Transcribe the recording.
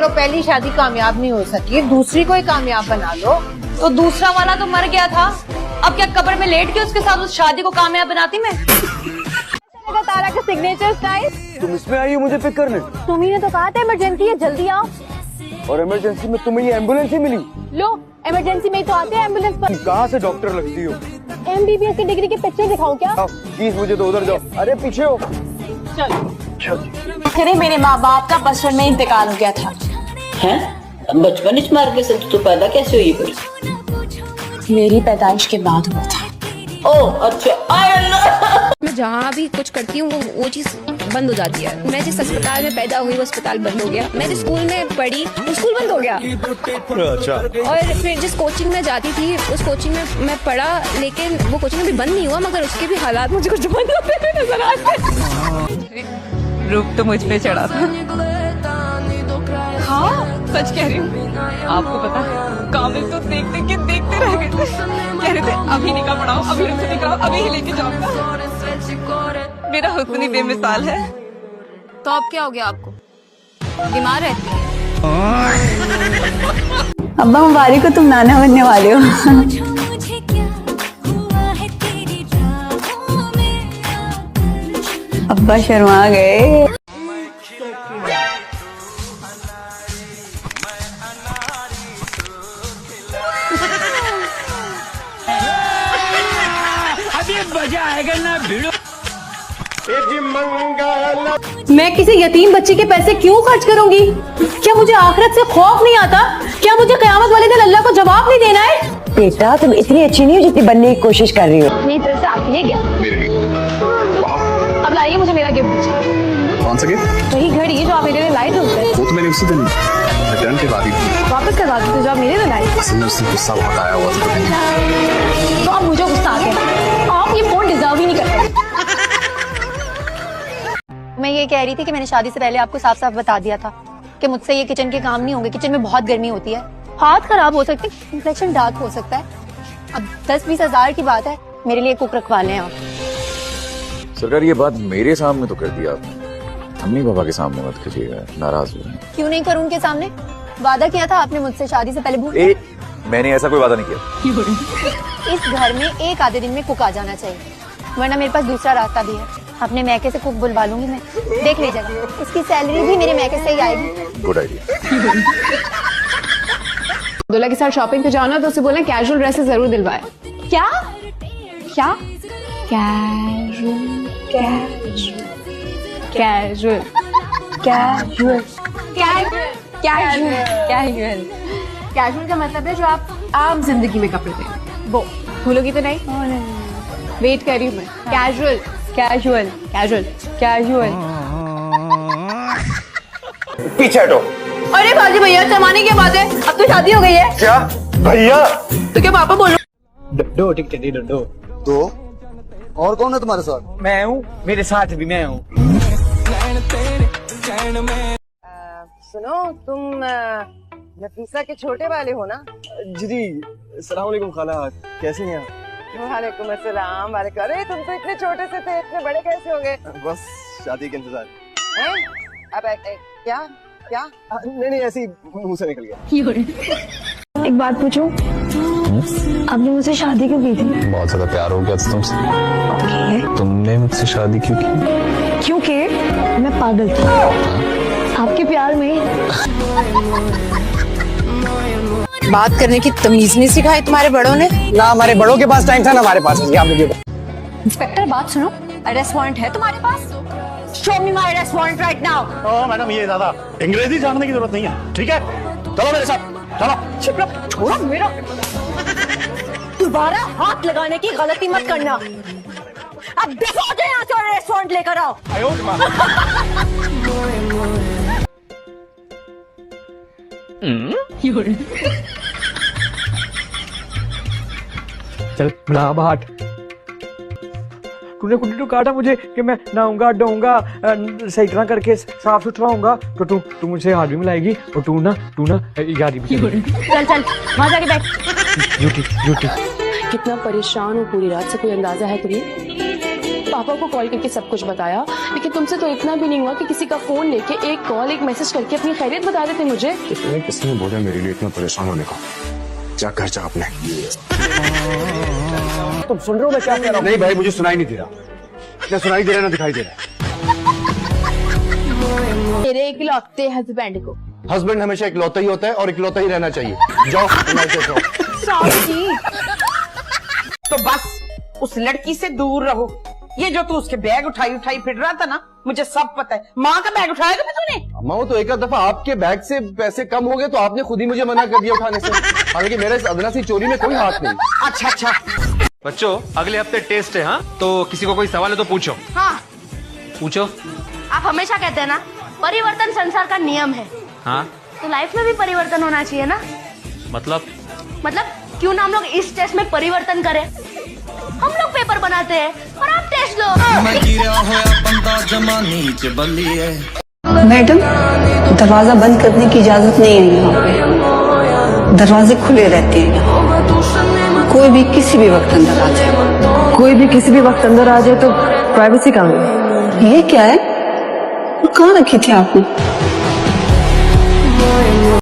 चलो पहली शादी कामयाब नहीं हो सकी, दूसरी कोई कामयाब बना लो। तो दूसरा वाला तो मर गया था, अब क्या कब्र में लेट के उसके साथ उस शादी को कामयाब बनाती मैं? तारा का सिग्नेचर स्टाइल। तुम इसमें आई हो मुझे पिक करने? तुम्ही ने तो कहा था इमरजेंसी है, जल्दी आओ। और इमरजेंसी में तुम्हें ये एम्बुलेंस ही मिली? लो, इमरजेंसी में ही तो आते हैं एम्बुलेंस पर। कहाँ से डॉक्टर लगती हो? MBBS की डिग्री की पिक्चर दिखाऊं क्या? प्लीज मुझे तो उधर जाओ। अरे पीछे हो। अरे मेरे माँ बाप का बचपन में इंतकाल हो गया था। हैं? बचपन में मार के सब तो पैदा कैसे हुई फिर? मेरी पैदाइश के बाद हुआ था। ओह अच्छा, आय अल्लाह। मैं जहाँ भी कुछ करती हूँ वो चीज बंद हो जाती है। मैं जिस अस्पताल में पैदा हुई वो अस्पताल बंद हो गया। मैं जिस स्कूल में पढ़ी वो स्कूल बंद हो गया। अच्छा। और फिर जिस कोचिंग में जाती थी उस कोचिंग में मैं पढ़ा, लेकिन वो कोचिंग अभी बंद नहीं हुआ, मगर उसके भी हालात मुझे कुछ बंद होते हुए नजर आते हैं। रूप तो मुझ पे चढ़ा था। हाँ सच कह रही हूँ। आपको पता है काबिल तो देखते रह गए थे। कह रहे थे अभी निकाह पढ़ाओ, अभी रुख दिखाओ, अभी ही लेके जाऊंगा। मेरा हुस्न ही बेमिसाल है। तो अब क्या हो गया आपको? बीमार रहती है? अब्बा मुबारक को तुम नाना बनने वाले हो। अब्बा शर्मा गए। मैं किसी यतीम बच्चे के पैसे क्यों खर्च करूंगी? क्या मुझे आखिरत से खौफ नहीं आता? क्या मुझे क़यामत वाले दिन अल्लाह को जवाब नहीं देना है? बेटा तुम इतनी अच्छी नहीं हो जितनी बनने की कोशिश कर रही हो। नहीं तरह से आप ये क्या? अब लाइए मुझे मेरा गिफ्ट। कौन सा गिफ्ट? वही घड़ी जो आप मेरे लिए लाए थे उससे। वो तो मैंने उसी दिन रिटर्न करवा दी थी। वापस करवा दीजिए जो आप मेरे लिए लाए थे। असल में उससे गुस्सा बहुत आया हुआ था। तो अब मुझे गुस्सा आ गया। आप ये फोन डिजर्व ही नहीं करते। मैं ये कह रही थी कि मैंने शादी से पहले आपको साफ साफ बता दिया था कि मुझसे ये किचन के काम नहीं होंगे। किचन में बहुत गर्मी होती है, हाथ खराब हो सकते हैं, इंफेक्शन डार्क हो सकता है। अब 10-20 हजार की बात है, मेरे लिए कुक रखवा लें आप। सरकार ये बात मेरे सामने तो कर दिया आपने, अम्मी पापा के सामने मत कीजिएगा, नाराज हुए। क्यों नहीं करूं उनके सामने? वादा किया था आपने मुझसे शादी से पहले। भूल ए, मैंने ऐसा कोई वादा नहीं किया। इस घर में एक आधे दिन में कुक आ जाना चाहिए, वरना मेरे पास दूसरा रास्ता भी है। अपने मैके से कुक बुलवा लूंगी मैं, देख लीजिएगा। उसकी सैलरी भी मेरे मैके से ही आएगी। Good idea. अब्दुल्ला के साथ शॉपिंग पे जाना तो उसे बोलना कैजुअल ड्रेसेस जरूर दिलवाए। क्या क्या? Casual casual casual casual casual का मतलब है जो आप आम जिंदगी में कपड़े पहने। वो भूलोगी तो नहीं? वेट कर रही हूँ मैं। Casual casual casual casual. पीछे हटो। अरे बाजी भैया, जमाने की बात है, अब तो शादी हो गई है। क्या भैया? तो क्या पापा बोलो? डड्डो टिकटडी डड्डो। तो और कौन है तुम्हारे साथ? मैं हूँ, मेरे साथ भी मैं हूँ। सुनो, तुम नफीसा के छोटे वाले हो ना? जी अस्सलाम वालेकुम खाला, कैसे हैं आप? वालेकुम अस्सलाम। वालेकुम। अरे तुम तो इतने छोटे से थे, इतने बड़े कैसे हो गए? बस शादी के इंतजार हैं? अब क्या क्या? नहीं ऐसे ही मुंह से निकल गया। एक बात पूछूं, आपने मुझसे शादी क्यों की थी? बहुत ज्यादा प्यार हो गया था तुमसे। तुमने मुझसे शादी क्यों की? क्योंकि मैं पागल थी आपके प्यार में। बात करने की तमीज नहीं सिखाई तुम्हारे बड़ों ने? ना हमारे बड़ों के पास टाइम था ना हमारे पास। इंस्पेक्टर बात सुनो, रेस्टोरेंट है तुम्हारे पास? Show me my restaurant right now. Madam ये ज्यादा अंग्रेजी जानने की जरूरत नहीं है, ठीक है? चलो मेरे साथ चलो। चुप रहो, छोड़ो मेरा। दोबारा हाथ लगाने की गलती मत करना। अब देखो जो यहाँ से रेस्टोरेंट लेकर आओ। चल बुला बाट। तूने कुछ तो काटा मुझे कि मैं नहाऊंगा धोऊंगा सही तरह करके साफ सुथरा होऊंगा, तो तू मुझसे हाथ भी मिलाएगी और तू ना यारी भी। चल चल वहां जाके बैठ। ड्यूटी। कितना परेशान हो पूरी रात से, कोई अंदाजा है तुम्हें? पापा को कॉल करके सब कुछ बताया, लेकिन तुमसे तो इतना भी नहीं हुआ कि किसी का फोन लेके एक कॉल एक मैसेज करके अपनी खैरियत बता देते मुझे। तुम्हें किसने बोला मेरे लिए इतना परेशान होने का? क्या कर जा आपने? तुम सुन रहे हो मैं क्या कह रहा हूँ? नहीं भाई, मुझे सुनाई नहीं दे रहा, ना सुनाई दे रहा ना दिखाई दे रहा। मेरे इकलौते हस्बैंड को। हस्बैंड हमेशा इकलौता ही होता है और इकलौता ही रहना चाहिए। जाओ जाओ। तो बस उस लड़की से दूर रहो। ये जो तू उसके बैग उठाई फिर रहा था ना, मुझे सब पता है। माँ का बैग उठाया कभी तूने? अम्मा वो तो एक आध दफा आपके बैग से पैसे कम हो गए तो आपने खुद ही मुझे मना कर दिया उठाने से। हालांकि मेरे इस अदना सी चोरी में कोई हाथ नहीं। अच्छा बच्चों, अगले हफ्ते टेस्ट है। हाँ, तो किसी को कोई सवाल है तो पूछो। हाँ पूछो। आप हमेशा कहते हैं ना परिवर्तन संसार का नियम है। हाँ, तो लाइफ में भी परिवर्तन होना चाहिए ना। मतलब क्यों ना हम लोग इस टेस्ट में परिवर्तन करें। हम लोग पेपर बनाते हैं और आप टेस्ट लो। मैडम, दरवाजा बंद करने की इजाजत नहीं है यहाँ पे, दरवाजे खुले रहते हैं यहाँ। कोई भी किसी भी वक्त अंदर आ जाए। कोई भी किसी भी वक्त अंदर आ जाए तो प्राइवेसी कहाँ है? ये क्या है? कहाँ रखी थी आपने?